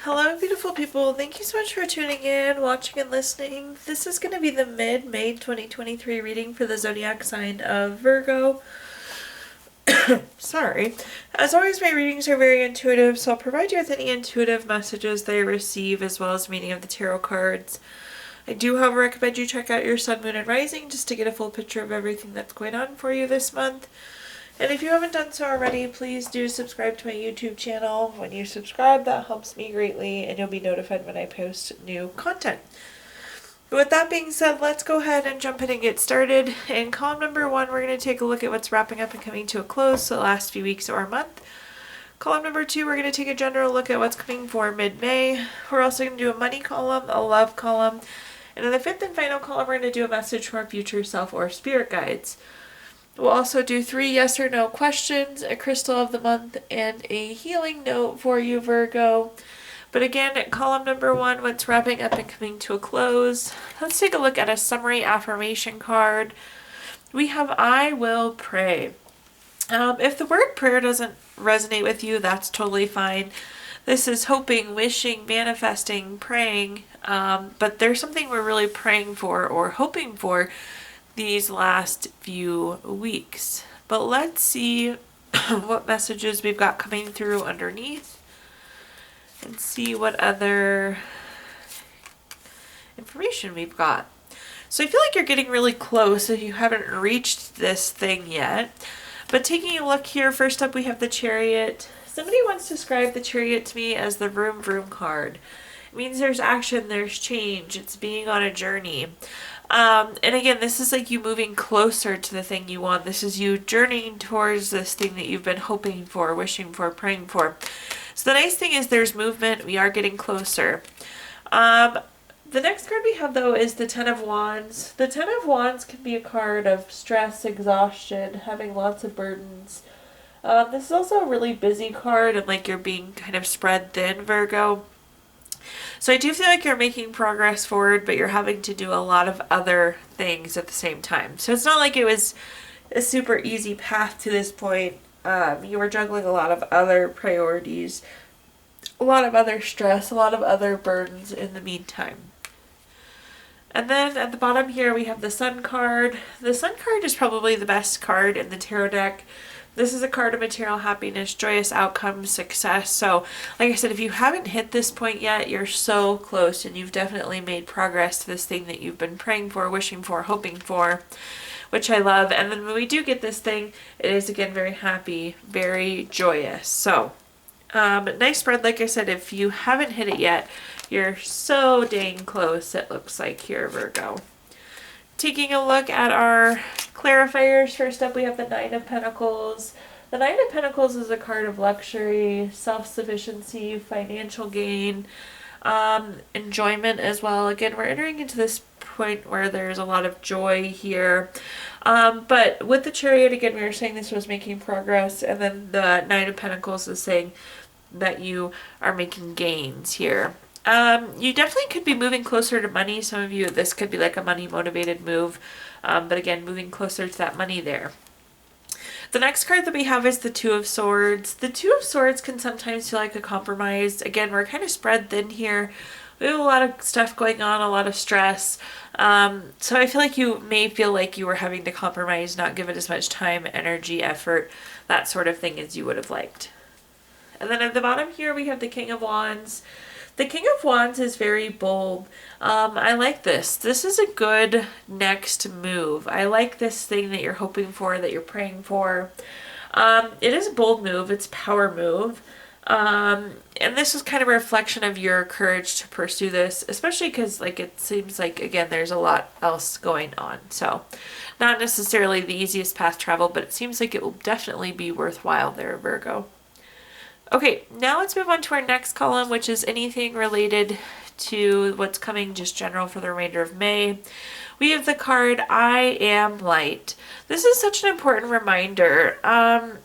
Hello, beautiful people. Thank you so much for tuning in, watching, and listening. This is going to be the mid-May 2023 reading for the zodiac sign of Virgo. Sorry. As always, my readings are very intuitive, so I'll provide you with any intuitive messages that I receive as well as meaning of the tarot cards. I do, however, recommend you check out your sun, moon, and rising just to get a full picture of everything that's going on for you this month. And if you haven't done so already, please do subscribe to my YouTube channel. When you subscribe, that helps me greatly, and you'll be notified when I post new content. But with that being said, let's go ahead and jump in and get started. In column number 1, we're going to take a look at what's wrapping up and coming to a close, so the last few weeks or month. Column number 2, we're going to take a general look at what's coming for mid-May. We're also going to do a money column, a love column, and in the 5th and final column, we're going to do a message from our future self or spirit guides. We'll also do 3 yes or no questions, a crystal of the month, and a healing note for you, Virgo. But again, at column number 1, what's wrapping up and coming to a close, let's take a look at a summary affirmation card. We have I will pray. If the word prayer doesn't resonate with you, that's totally fine. This is hoping, wishing, manifesting, praying, but there's something we're really praying for or hoping for these last few weeks. But let's see what messages we've got coming through underneath and see what other information we've got. So I feel like you're getting really close if you haven't reached this thing yet. But taking a look here, first up we have the Chariot. Somebody once described the Chariot to me as the vroom vroom card. It means there's action, there's change, it's being on a journey. And again, this is like you moving closer to the thing you want. This is you journeying towards this thing that you've been hoping for, wishing for, praying for. So the nice thing is there's movement. We are getting closer. The next card we have, though, is the Ten of Wands. The Ten of Wands can be a card of stress, exhaustion, having lots of burdens. This is also a really busy card and like you're being kind of spread thin, Virgo. So I do feel like you're making progress forward, but you're having to do a lot of other things at the same time. So it's not like it was a super easy path to this point. You were juggling a lot of other priorities, a lot of other stress, a lot of other burdens in the meantime. And then at the bottom here we have the Sun card. The Sun card is probably the best card in the tarot deck. This is a card of material happiness, joyous outcomes, success. So, like I said, if you haven't hit this point yet, you're so close and you've definitely made progress to this thing that you've been praying for, wishing for, hoping for, which I love. And then when we do get this thing, it is again very happy, very joyous. So, nice spread. Like I said, if you haven't hit it yet, you're so dang close, it looks like here, Virgo. Taking a look at our clarifiers, first up we have the Nine of Pentacles. The Nine of Pentacles is a card of luxury, self-sufficiency, financial gain, enjoyment as well. Again, we're entering into this point where there's a lot of joy here. But with the Chariot, again, we were saying this was making progress, and then the Nine of Pentacles is saying that you are making gains here. You definitely could be moving closer to money. Some of you, this could be like a money motivated move. But again, moving closer to that money there. The next card that we have is the Two of Swords. The Two of Swords can sometimes feel like a compromise. Again, we're kind of spread thin here. We have a lot of stuff going on, a lot of stress. So I feel like you may feel like you were having to compromise, not give it as much time, energy, effort, that sort of thing as you would have liked. And then at the bottom here, we have the King of Wands. The King of Wands is very bold. I like this. This is a good next move. I like this thing that you're hoping for, that you're praying for. It is a bold move. It's a power move. And this is kind of a reflection of your courage to pursue this, especially because like it seems like, again, there's a lot else going on. So not necessarily the easiest path travel, but it seems like it will definitely be worthwhile there, Virgo. Okay, now let's move on to our next column, which is anything related to what's coming, just general for the remainder of May. We have the card, I Am Light. This is such an important reminder, and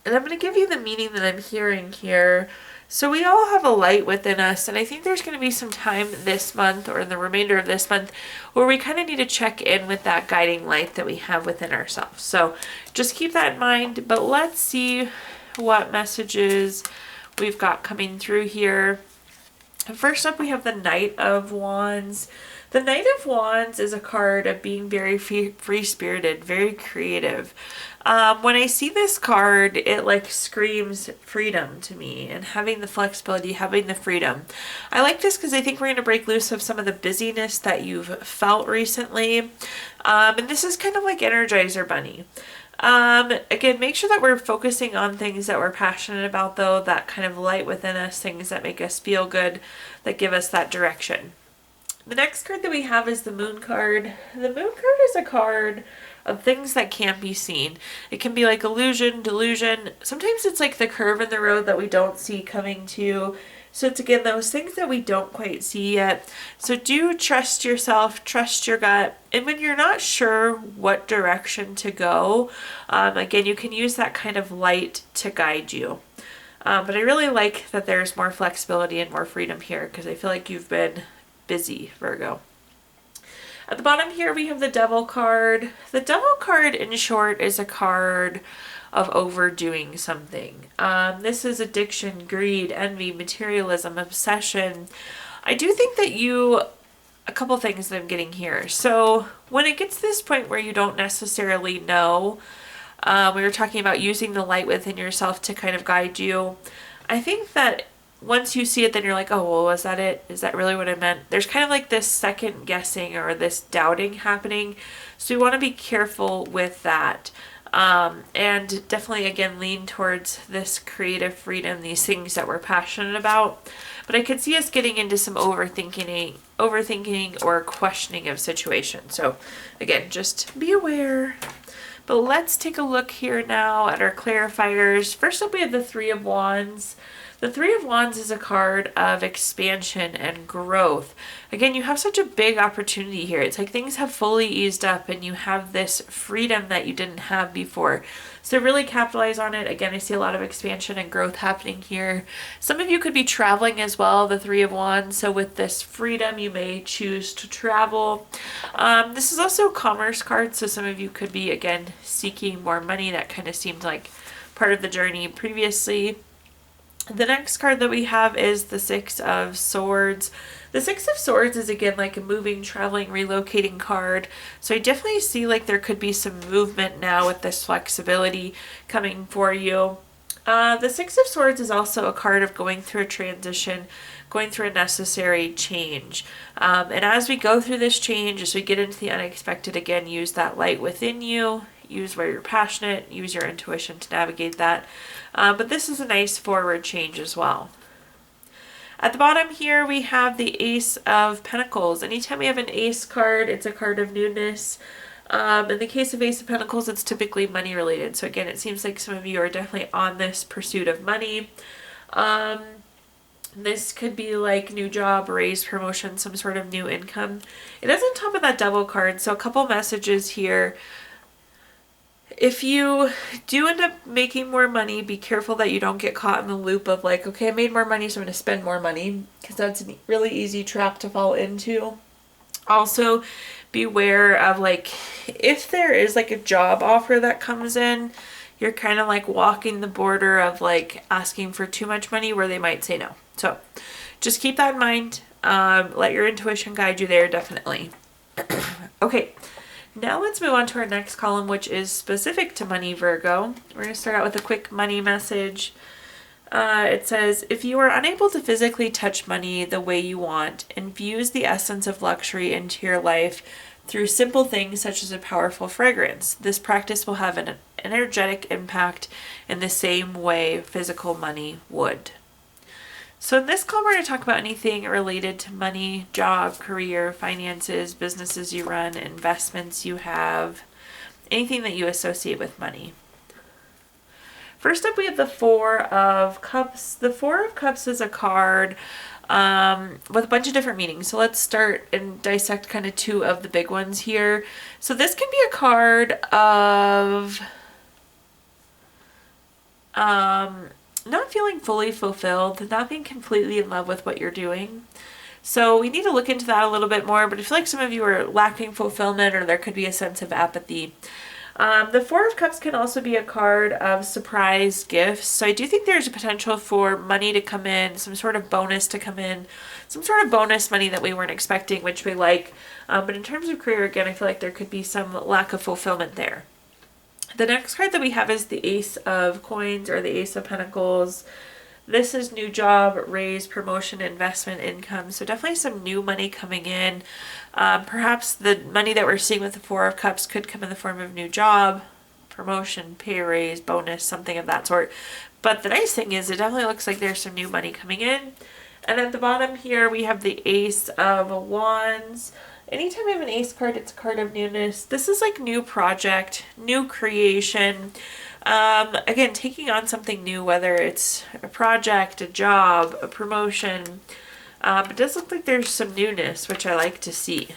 I'm going to give you the meaning that I'm hearing here. So we all have a light within us, and I think there's going to be some time this month or in the remainder of this month where we kind of need to check in with that guiding light that we have within ourselves. So just keep that in mind, but let's see what messages we've got coming through here. First up, we have the Knight of Wands. The Knight of Wands is a card of being very free-spirited, very creative. When I see this card, it like screams freedom to me and having the flexibility, having the freedom. I like this because I think we're going to break loose of some of the busyness that you've felt recently. And this is kind of like Energizer Bunny. Again, make sure that we're focusing on things that we're passionate about, though, that kind of light within us, things that make us feel good, that give us that direction. The next card that we have is the Moon card. The Moon card is a card of things that can't be seen. It can be like illusion, delusion. Sometimes it's like the curve in the road that we don't see coming to. So it's again those things that we don't quite see yet. So do trust yourself, trust your gut. And when you're not sure what direction to go, again, you can use that kind of light to guide you. But I really like that there's more flexibility and more freedom here because I feel like you've been busy, Virgo. At the bottom here, we have the Devil card. The Devil card, in short, is a card of overdoing something. This is addiction, greed, envy, materialism, obsession. I do think that a couple things that I'm getting here. So when it gets to this point where you don't necessarily know, we were talking about using the light within yourself to kind of guide you. I think that once you see it, then you're like, oh, well, was that it? Is that really what I meant? There's kind of like this second guessing or this doubting happening. So you want to be careful with that. And definitely, again, lean towards this creative freedom, these things that we're passionate about. But I could see us getting into some overthinking or questioning of situations. So again, just be aware. But let's take a look here now at our clarifiers. First up, we have the Three of Wands. The Three of Wands is a card of expansion and growth. Again, you have such a big opportunity here. It's like things have fully eased up and you have this freedom that you didn't have before. So really capitalize on it. Again, I see a lot of expansion and growth happening here. Some of you could be traveling as well, the Three of Wands. So with this freedom, you may choose to travel. This is also a commerce card. So some of you could be, again, seeking more money. That kind of seemed like part of the journey previously. The next card that we have is the Six of Swords. The Six of Swords is again like a moving, traveling, relocating card. So I definitely see like there could be some movement now with this flexibility coming for you. The Six of Swords is also a card of going through a transition, going through a necessary change. And as we go through this change, as we get into the unexpected, again, use that light within you. Use where you're passionate, use your intuition to navigate that. But this is a nice forward change as well. At the bottom here, we have the Ace of Pentacles. Anytime we have an Ace card, it's a card of newness. In the case of Ace of Pentacles, it's typically money related. So again, it seems like some of you are definitely on this pursuit of money. This could be like new job, raise, promotion, some sort of new income. It is on top of that Devil card, so a couple messages here. If you do end up making more money, be careful that you don't get caught in the loop of like, okay, I made more money, so I'm going to spend more money, because that's a really easy trap to fall into. Also, beware of like, if there is like a job offer that comes in, you're kind of like walking the border of like asking for too much money where they might say no. So just keep that in mind. Let your intuition guide you there, definitely. Okay. Now let's move on to our next column, which is specific to money, Virgo. We're going to start out with a quick money message. It says, if you are unable to physically touch money the way you want, infuse the essence of luxury into your life through simple things such as a powerful fragrance. This practice will have an energetic impact in the same way physical money would. So in this call, we're going to talk about anything related to money, job, career, finances, businesses you run, investments you have, anything that you associate with money. First up, we have the Four of Cups. The Four of Cups is a card with a bunch of different meanings. So let's start and dissect kind of two of the big ones here. So this can be a card of not feeling fully fulfilled, not being completely in love with what you're doing. So we need to look into that a little bit more, but I feel like some of you are lacking fulfillment or there could be a sense of apathy. The Four of Cups can also be a card of surprise gifts. So I do think there's a potential for money to come in, some sort of bonus to come in, some sort of bonus money that we weren't expecting, which we like. But in terms of career, again, I feel like there could be some lack of fulfillment there. The next card that we have is the Ace of Coins or the Ace of Pentacles. This is new job, raise, promotion, investment, income. So definitely some new money coming in. Perhaps the money that we're seeing with the Four of Cups could come in the form of new job, promotion, pay raise, bonus, something of that sort. But the nice thing is it definitely looks like there's some new money coming in. And at the bottom here we have the Ace of Wands. Anytime we have an ace card, it's a card of newness. This is like new project, new creation. Again, taking on something new, whether it's a project, a job, a promotion. It does look like there's some newness, which I like to see.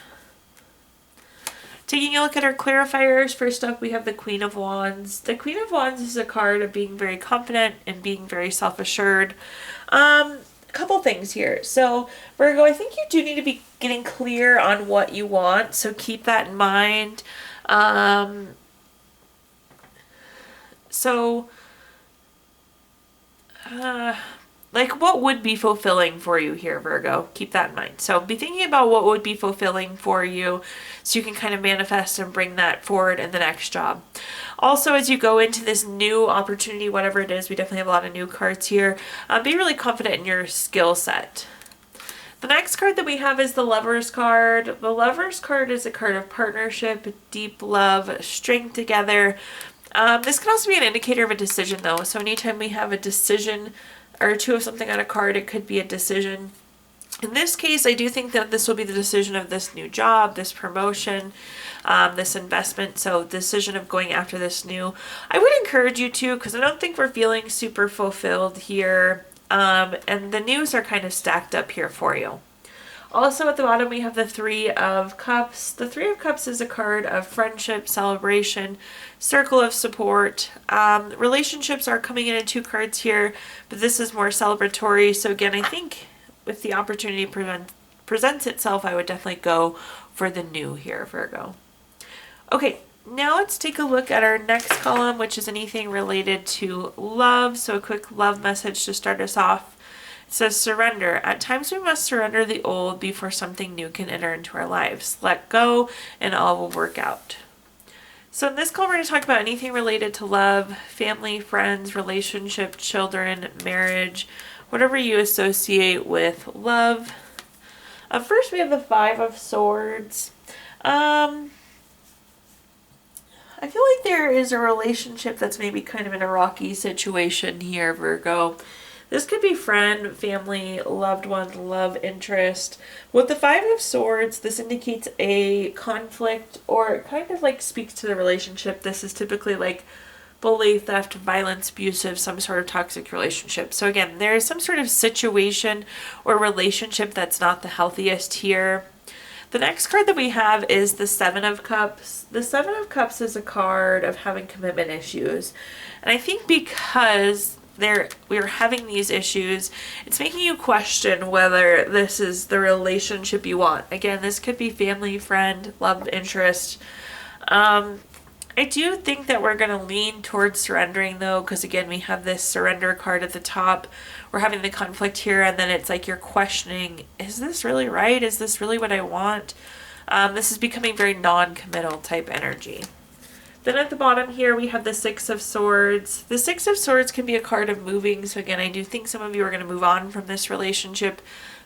Taking a look at our clarifiers, first up we have the Queen of Wands. The Queen of Wands is a card of being very confident and being very self-assured. Couple things here. So Virgo, I think you do need to be getting clear on what you want, so keep that in mind. Like what would be fulfilling for you here, Virgo? Keep that in mind. So be thinking about what would be fulfilling for you so you can kind of manifest and bring that forward in the next job. Also, as you go into this new opportunity, whatever it is, we definitely have a lot of new cards here. Be really confident in your skill set. The next card that we have is the Lover's card. The Lover's card is a card of partnership, deep love, strength together. This can also be an indicator of a decision though. So anytime we have a decision or two of something on a card, it could be a decision. In this case, I do think that this will be the decision of this new job, this promotion, this investment. So decision of going after this new. I would encourage you to, because I don't think we're feeling super fulfilled here. And the news are kind of stacked up here for you. Also at the bottom we have the Three of Cups. The Three of Cups is a card of friendship, celebration, circle of support. Relationships are coming in two cards here, but this is more celebratory. So again, I think if the opportunity presents itself, I would definitely go for the new here, Virgo. Okay, now let's take a look at our next column, which is anything related to love. So a quick love message to start us off. It says surrender. At times we must surrender the old before something new can enter into our lives. Let go and all will work out. So in this call, we're going to talk about anything related to love, family, friends, relationship, children, marriage, whatever you associate with love. First, we have the Five of Swords. I feel like there is a relationship that's maybe kind of in a rocky situation here, Virgo. This could be friend, family, loved one, love interest. With the Five of Swords, this indicates a conflict, or it kind of like speaks to the relationship. This is typically like bully, theft, violence, abusive, some sort of toxic relationship. So again, there is some sort of situation or relationship that's not the healthiest here. The next card that we have is the Seven of Cups. The Seven of Cups is a card of having commitment issues. And I think because we're having these issues, it's making you question whether this is the relationship you want. Again, this could be family, friend, love interest. I do think that we're going to lean towards surrendering though, because again, we have this surrender card at the top. We're having the conflict here, and then it's like you're questioning, is this really right? Is this really what I want? This is becoming very non-committal type energy. Then at the bottom here, we have the Six of Swords. The Six of Swords can be a card of moving. So again, I do think some of you are going to move on from this relationship.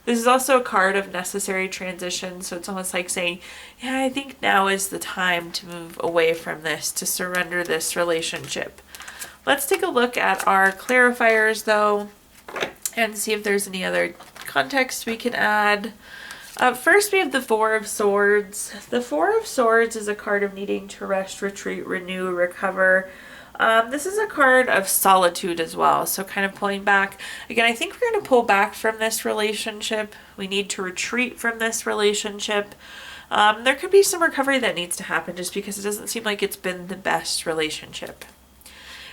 This is also a card of necessary transition. So it's almost like saying, yeah, I think now is the time to move away from this, to surrender this relationship. Let's take a look at our clarifiers though, and see if there's any other context we can add. First, we have the Four of Swords. The Four of Swords is a card of needing to rest, retreat, renew, recover. This is a card of solitude as well, so kind of pulling back. Again, I think we're going to pull back from this relationship. We need to retreat from this relationship. There could be some recovery that needs to happen just because it doesn't seem like it's been the best relationship.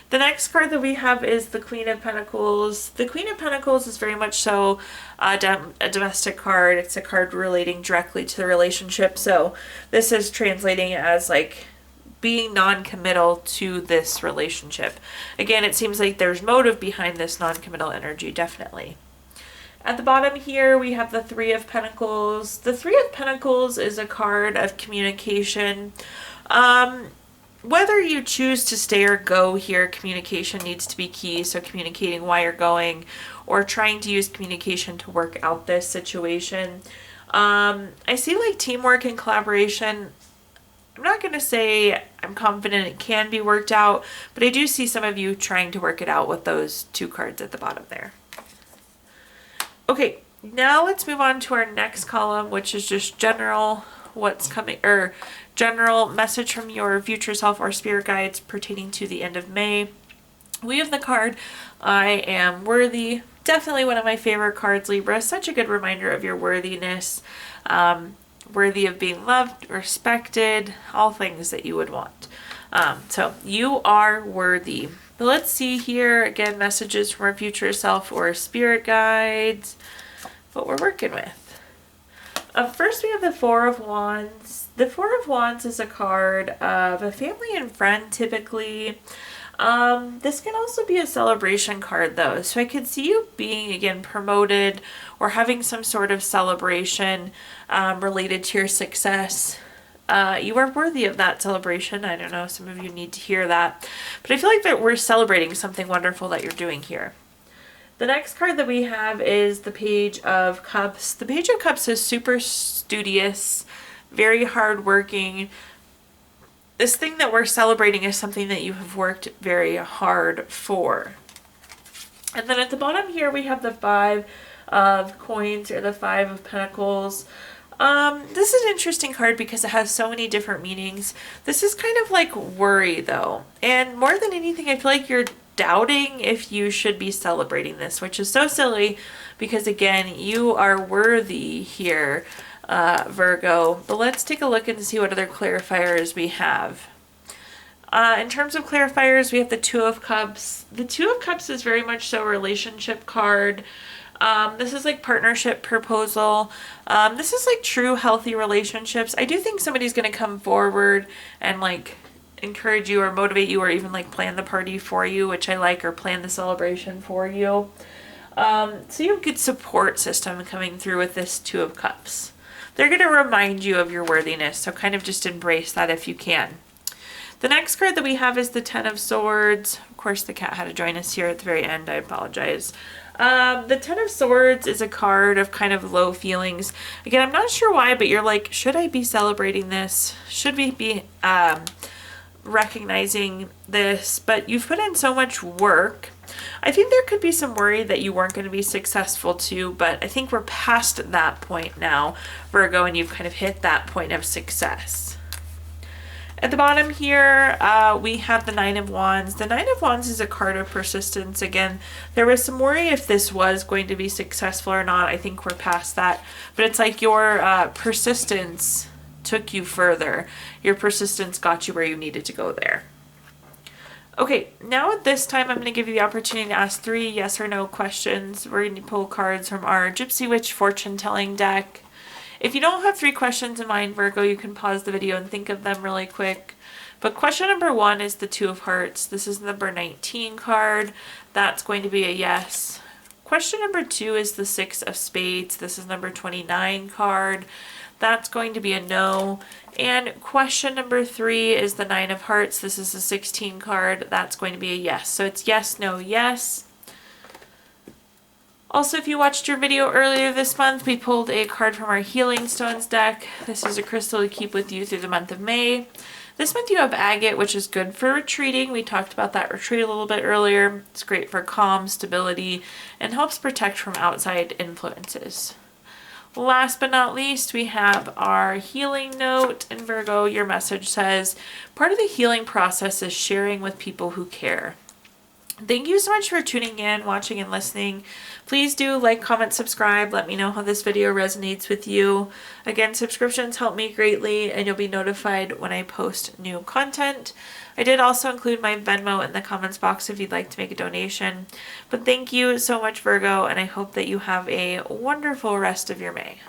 The next card that we have is the Queen of Pentacles. The Queen of Pentacles is very much so a domestic card. It's a card relating directly to the relationship. So this is translating as like being non-committal to this relationship. Again, it seems like there's motive behind this non-committal energy, definitely. At the bottom here, we have the Three of Pentacles. The Three of Pentacles is a card of communication. Whether you choose to stay or go here, communication needs to be key. So communicating why you're going or trying to use communication to work out this situation. I see like teamwork and collaboration. I'm not going to say I'm confident it can be worked out, but I do see some of you trying to work it out with those two cards at the bottom there. Okay, now let's move on to our next column, which is just general what's coming, or general message from your future self or spirit guides pertaining to the end of May. We have the card, I am worthy. Definitely one of my favorite cards, Libra. Such a good reminder of your worthiness. Worthy of being loved, respected, all things that you would want. So you are worthy. But let's see here, again, messages from our future self or spirit guides, what we're working with. First, we have the Four of Wands. The Four of Wands is a card of a family and friend, typically. This can also be a celebration card, though. So I could see you being, again, promoted or having some sort of celebration related to your success. You are worthy of that celebration. I don't know, some of you need to hear that. But I feel like that we're celebrating something wonderful that you're doing here. The next card that we have is the Page of Cups. The Page of Cups is super studious, very hardworking. This thing that we're celebrating is something that you have worked very hard for. And then at the bottom here, we have the Five of Coins, or the Five of Pentacles. This is an interesting card because it has so many different meanings. This is kind of like worry, though. And more than anything, I feel like you're doubting if you should be celebrating this, which is so silly because, again, you are worthy here, Virgo. But let's take a look and see what other clarifiers we have. In terms of clarifiers, we have the Two of Cups. The Two of Cups is very much so a relationship card. This is like partnership proposal. This is like true healthy relationships. I do think somebody's going to come forward and like encourage you or motivate you or even like plan the party for you, which I like, or plan the celebration for you. So you have a good support system coming through with this Two of Cups. They're going to remind you of your worthiness, so kind of just embrace that if you can. The next card that we have is the Ten of Swords. Of course, the cat had to join us here at the very end. I apologize. The Ten of Swords is a card of kind of low feelings. Again, I'm not sure why, but you're like, should I be celebrating this? Should we be recognizing this? But you've put in so much work. I think there could be some worry that you weren't going to be successful too, but I think we're past that point now, Virgo, and you've kind of hit that point of success. At the bottom here, we have the Nine of Wands. The Nine of Wands is a card of persistence. Again, there was some worry if this was going to be successful or not. I think we're past that. But it's like your persistence took you further. Your persistence got you where you needed to go there. Okay, now at this time, I'm going to give you the opportunity to ask 3 yes or no questions. We're going to pull cards from our Gypsy Witch fortune telling deck. If you don't have 3 questions in mind, Virgo, you can pause the video and think of them really quick. But question number 1 is the Two of Hearts. This is number 19 card. That's going to be a yes. Question number 2 is the Six of Spades. This is number 29 card. That's going to be a no. And question number 3 is the Nine of Hearts. This is the 16 card. That's going to be a yes. So it's yes, no, yes. Also, if you watched your video earlier this month, we pulled a card from our Healing Stones deck. This is a crystal to keep with you through the month of May. This month you have agate, which is good for retreating. We talked about that retreat a little bit earlier. It's great for calm, stability, and helps protect from outside influences. Last but not least, we have our healing note. And Virgo, your message says, part of the healing process is sharing with people who care. Thank you so much for tuning in, watching, and listening. Please do like, comment, subscribe. Let me know how this video resonates with you. Again, subscriptions help me greatly, and you'll be notified when I post new content. I did also include my Venmo in the comments box if you'd like to make a donation. But thank you so much, Virgo, and I hope that you have a wonderful rest of your May.